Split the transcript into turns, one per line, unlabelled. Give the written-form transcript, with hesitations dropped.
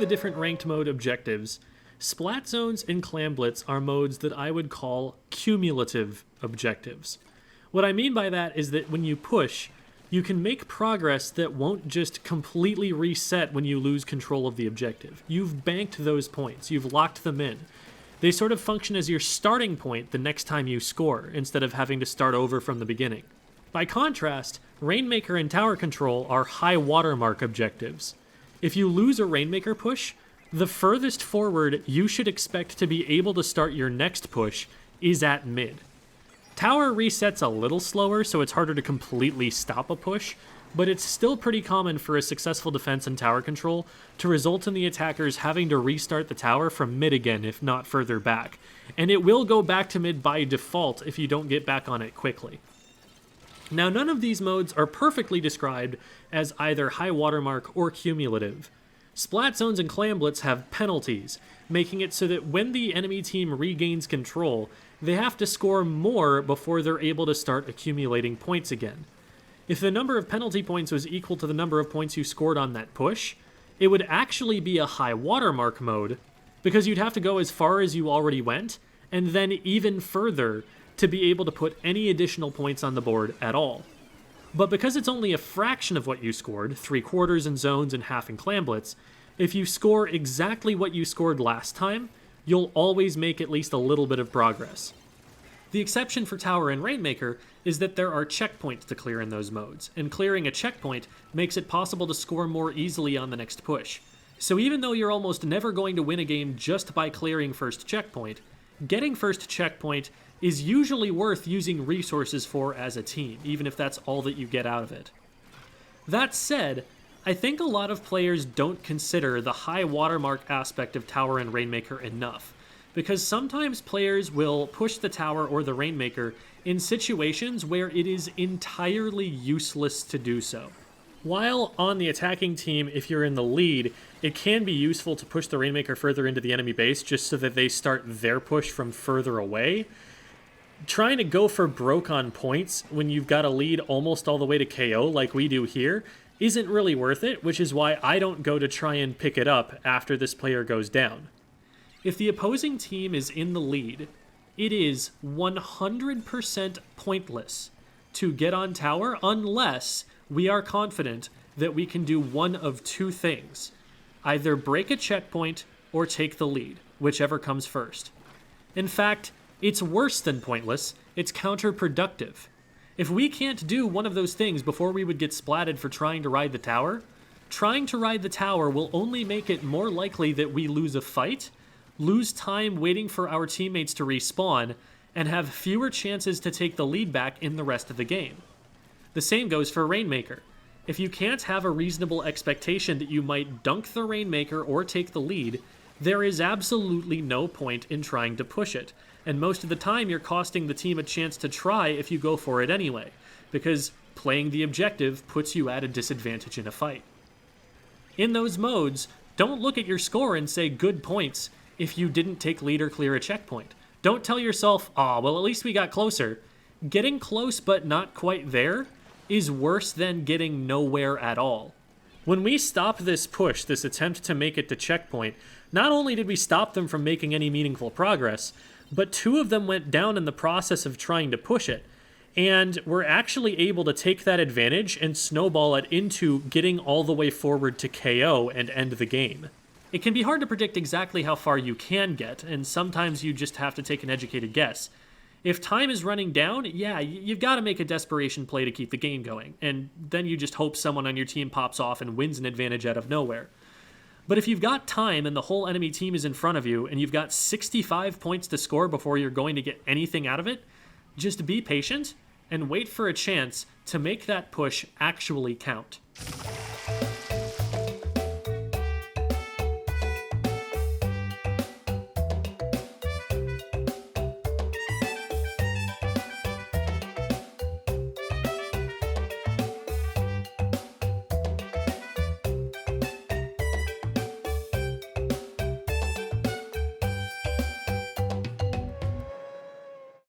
the different ranked mode objectives, Splat Zones and Clamblitz are modes that I would call cumulative objectives. What I mean by that is that when you push, you can make progress that won't just completely reset when you lose control of the objective. You've banked those points, you've locked them in. They sort of function as your starting point the next time you score, instead of having to start over from the beginning. By contrast, Rainmaker and Tower Control are high watermark objectives. If you lose a Rainmaker push, the furthest forward you should expect to be able to start your next push is at mid. Tower resets a little slower, so it's harder to completely stop a push, but it's still pretty common for a successful defense in Tower Control to result in the attackers having to restart the tower from mid again, if not further back. And it will go back to mid by default if you don't get back on it quickly. Now, none of these modes are perfectly described as either high watermark or cumulative. Splat Zones and Clamblitz have penalties, making it so that when the enemy team regains control, they have to score more before they're able to start accumulating points again. If the number of penalty points was equal to the number of points you scored on that push, it would actually be a high watermark mode, because you'd have to go as far as you already went, and then even further to be able to put any additional points on the board at all. But because it's only a fraction of what you scored, 3/4 in zones and half in Clamblitz, if you score exactly what you scored last time, you'll always make at least a little bit of progress. The exception for Tower and Rainmaker is that there are checkpoints to clear in those modes, and clearing a checkpoint makes it possible to score more easily on the next push. So even though you're almost never going to win a game just by clearing first checkpoint, getting first checkpoint is usually worth using resources for as a team, even if that's all that you get out of it. That said, I think a lot of players don't consider the high watermark aspect of Tower and Rainmaker enough, because sometimes players will push the Tower or the Rainmaker in situations where it is entirely useless to do so. While on the attacking team, if you're in the lead, it can be useful to push the Rainmaker further into the enemy base just so that they start their push from further away. Trying to go for broke on points when you've got a lead almost all the way to KO like we do here isn't really worth it, which is why I don't go to try and pick it up after this player goes down. If the opposing team is in the lead, it is 100% pointless to get on tower unless we are confident that we can do one of two things. Either break a checkpoint or take the lead, whichever comes first. In fact, it's worse than pointless, it's counterproductive. If we can't do one of those things before we would get splatted for trying to ride the tower, trying to ride the tower will only make it more likely that we lose a fight, lose time waiting for our teammates to respawn, and have fewer chances to take the lead back in the rest of the game. The same goes for Rainmaker. If you can't have a reasonable expectation that you might dunk the Rainmaker or take the lead, there is absolutely no point in trying to push it, and most of the time you're costing the team a chance to try if you go for it anyway, because playing the objective puts you at a disadvantage in a fight. In those modes, don't look at your score and say good points if you didn't take lead or clear a checkpoint. Don't tell yourself, well, at least we got closer. Getting close but not quite there is worse than getting nowhere at all. When we stopped this push, this attempt to make it to checkpoint, not only did we stop them from making any meaningful progress, but two of them went down in the process of trying to push it, and we're actually able to take that advantage and snowball it into getting all the way forward to KO and end the game. It can be hard to predict exactly how far you can get, and sometimes you just have to take an educated guess. If time is running down, you've got to make a desperation play to keep the game going, and then you just hope someone on your team pops off and wins an advantage out of nowhere. But if you've got time and the whole enemy team is in front of you and you've got 65 points to score before you're going to get anything out of it, just be patient and wait for a chance to make that push actually count.